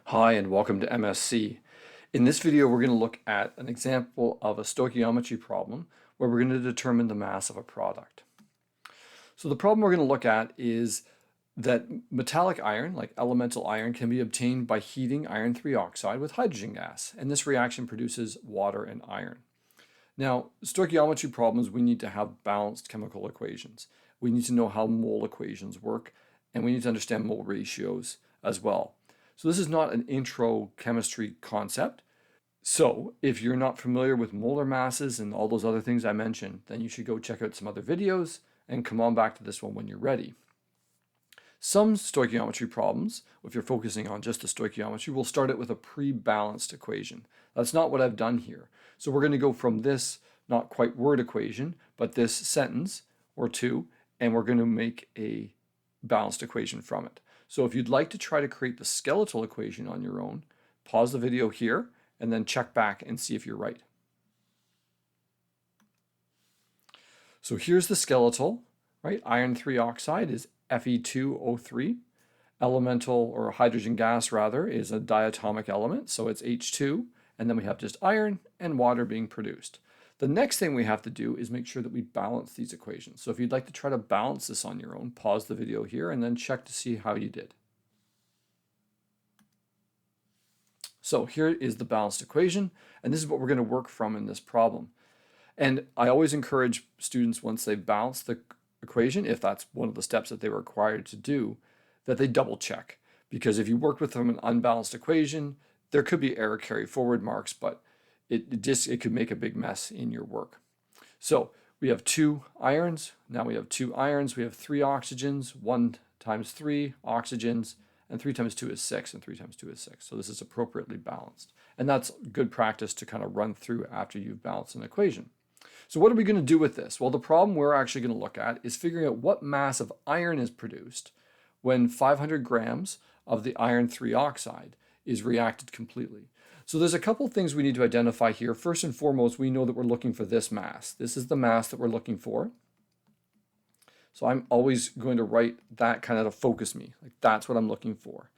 Hi and welcome to MSc. In this video we're going to look at an example of a stoichiometry problem where we're going to determine the mass of a product. So the problem we're going to look at is that metallic iron, like elemental iron, can be obtained by heating iron 3 oxide with hydrogen gas, and this reaction produces water and iron. Now, stoichiometry problems, we need to have balanced chemical equations. We need to know how mole equations work, and we need to understand mole ratios as well. So this is not an intro chemistry concept. So if you're not familiar with molar masses and all those other things I mentioned, then you should go check out some other videos and come on back to this one when you're ready. Some stoichiometry problems, if you're focusing on just the stoichiometry, will start it with a pre-balanced equation. That's not what I've done here. So we're going to go from this not quite word equation, but this sentence or two, and we're going to make a balanced equation from it. So if you'd like to try to create the skeletal equation on your own, pause the video here and then check back and see if you're right. So here's the skeletal, right? Iron 3 oxide is Fe2O3. Elemental, or hydrogen gas rather, is a diatomic element, so it's H2, and then we have just iron and water being produced. The next thing we have to do is make sure that we balance these equations. So if you'd like to try to balance this on your own, pause the video here and then check to see how you did. So here is the balanced equation, and this is what we're going to work from in this problem. And I always encourage students, once they balance the equation, if that's one of the steps that they were required to do, that they double check. Because if you work with them an unbalanced equation, there could be error carry forward marks, but it could make a big mess in your work. So we have 2 irons. Now we have 2 irons. We have 3 oxygens. 1 times 3 oxygens. And 3 times 2 is 6. And 3 times 2 is 6. So this is appropriately balanced. And that's good practice to kind of run through after you've balanced an equation. So what are we going to do with this? Well, the problem we're actually going to look at is figuring out what mass of iron is produced when 500 grams of the iron 3 oxide is reacted completely. So there's a couple things we need to identify here. First and foremost, we know that we're looking for this mass. This is the mass that we're looking for. So I'm always going to write that kind of to focus me. Like that's what I'm looking for.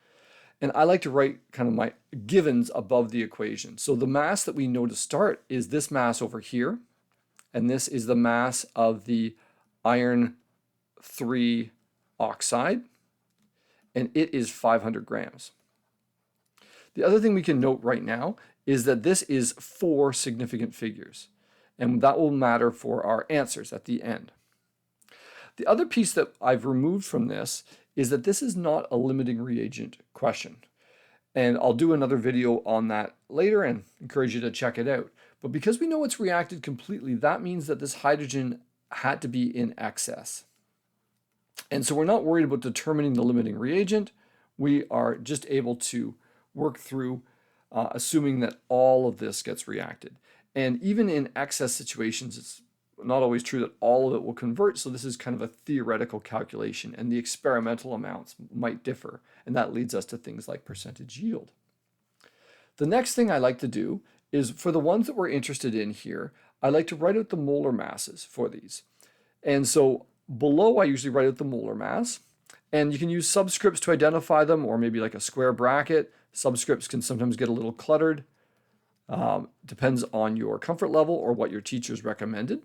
And I like to write kind of my givens above the equation. So the mass that we know to start is this mass over here. And this is the mass of the iron 3 oxide. And it is 500 grams. The other thing we can note right now is that this is 4 significant figures, and that will matter for our answers at the end. The other piece that I've removed from this is that this is not a limiting reagent question. And I'll do another video on that later and encourage you to check it out. But because we know it's reacted completely, that means that this hydrogen had to be in excess. And so we're not worried about determining the limiting reagent. We are just able to work through assuming that all of this gets reacted. And even in excess situations, it's not always true that all of it will convert. So this is kind of a theoretical calculation, and the experimental amounts might differ. And that leads us to things like percentage yield. The next thing I like to do is, for the ones that we're interested in here, I like to write out the molar masses for these. And so below, I usually write out the molar mass. And you can use subscripts to identify them, or maybe like a square bracket. Subscripts can sometimes get a little cluttered. Depends on your comfort level or what your teachers recommended.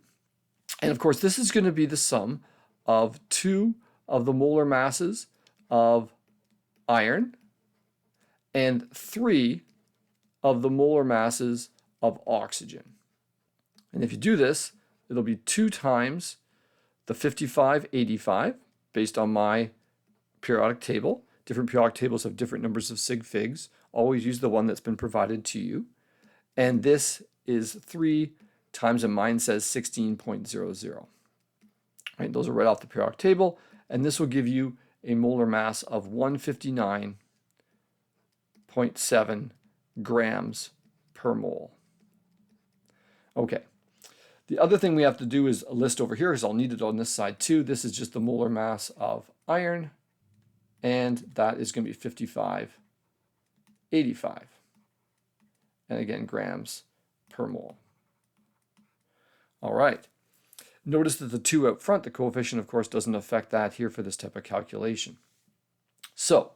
And of course, this is going to be the sum of 2 of the molar masses of iron and 3 of the molar masses of oxygen. And if you do this, it'll be 2 times the 5585 based on my periodic table. Different periodic tables have different numbers of sig figs. Always use the one that's been provided to you. And this is 3 times, and mine says 16.00. Right, those are right off the periodic table. And this will give you a molar mass of 159.7 grams per mole. Okay. The other thing we have to do is a list over here, because I'll need it on this side too. This is just the molar mass of iron, and that is going to be 55.85. And again, grams per mole. All right. Notice that the 2 out front, the coefficient, of course, doesn't affect that here for this type of calculation. So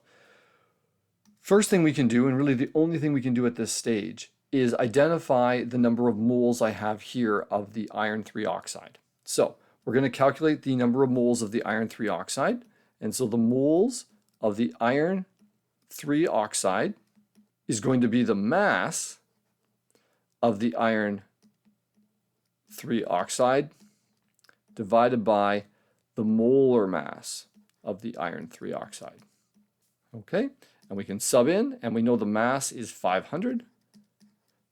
First thing we can do, and really the only thing we can do at this stage, is identify the number of moles I have here of the iron 3 oxide. So we're going to calculate the number of moles of the iron 3 oxide. And so the moles of the iron 3 oxide is going to be the mass of the iron 3 oxide divided by the molar mass of the iron 3 oxide. Okay, and we can sub in, and we know the mass is 500,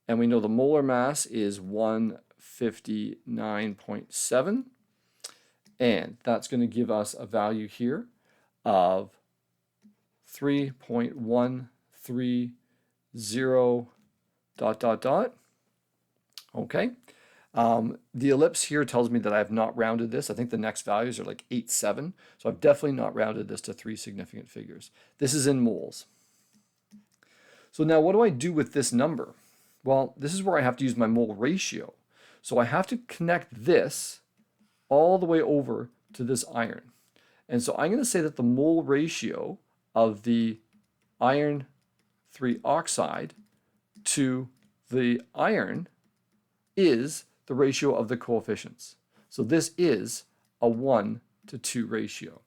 and we know the molar mass is 159.7, and that's going to give us a value here of 3.130 ... Okay. The ellipse here tells me that I have not rounded this. I think the next values are like 8.7. So I've definitely not rounded this to 3 significant figures. This is in moles. So now what do I do with this number? Well, this is where I have to use my mole ratio. So I have to connect this all the way over to this iron. And so I'm going to say that the mole ratio of the iron 3 oxide to the iron is the ratio of the coefficients. So this is a 1:2 ratio.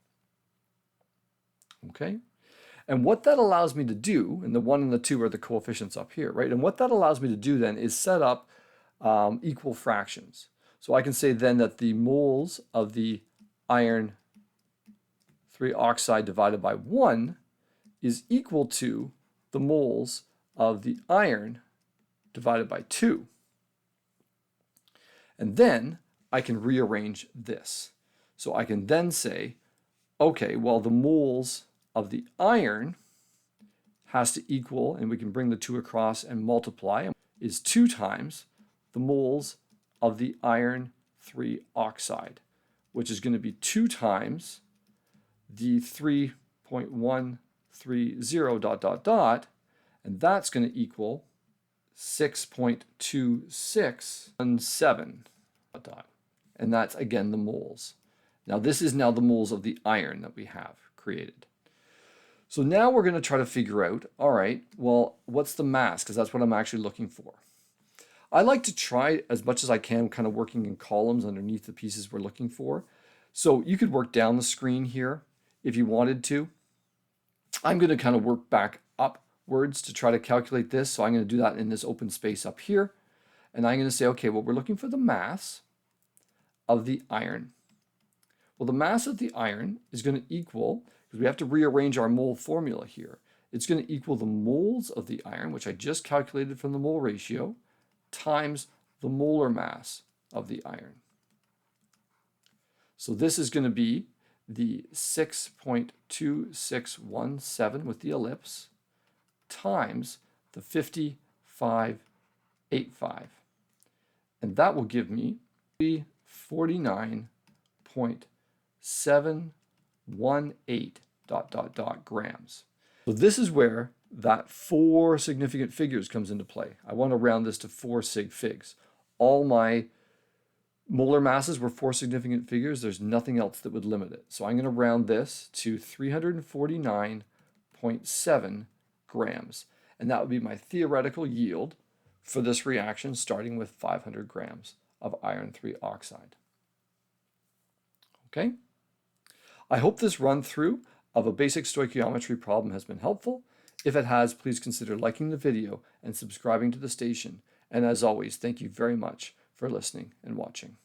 Okay? And what that allows me to do, and the 1 and the 2 are the coefficients up here, right? And what that allows me to do then is set up equal fractions. So I can say then that the moles of the iron 3 oxide divided by 1 is equal to the moles of the iron divided by 2. And then I can rearrange this. So I can then say, okay, well, the moles of the iron has to equal, and we can bring the 2 across and multiply, is 2 times the moles of the iron 3 oxide, which is going to be 2 times the 3.130 ... and that's going to equal 6.2617 ... and that's again the moles. Now this is now the moles of the iron that we have created. So now we're going to try to figure out, all right, well, what's the mass? Because that's what I'm actually looking for. I like to try as much as I can kind of working in columns underneath the pieces we're looking for. So you could work down the screen here if you wanted to. I'm going to kind of work back upwards to try to calculate this. So I'm going to do that in this open space up here. And I'm going to say, okay, well, we're looking for the mass of the iron. Well, the mass of the iron is going to equal, because we have to rearrange our mole formula here, it's going to equal the moles of the iron, which I just calculated from the mole ratio, times the molar mass of the iron. So this is going to be the 6.2617 with the ellipse times the 5585. And that will give me 49.718 ... grams. So this is where that 4 significant figures comes into play. I want to round this to 4 sig figs. All my molar masses were 4 significant figures. There's nothing else that would limit it. So I'm going to round this to 349.7 grams. And that would be my theoretical yield for this reaction, starting with 500 grams of iron 3 oxide. Okay? I hope this run through of a basic stoichiometry problem has been helpful. If it has, please consider liking the video and subscribing to the station. And as always, thank you very much for listening and watching.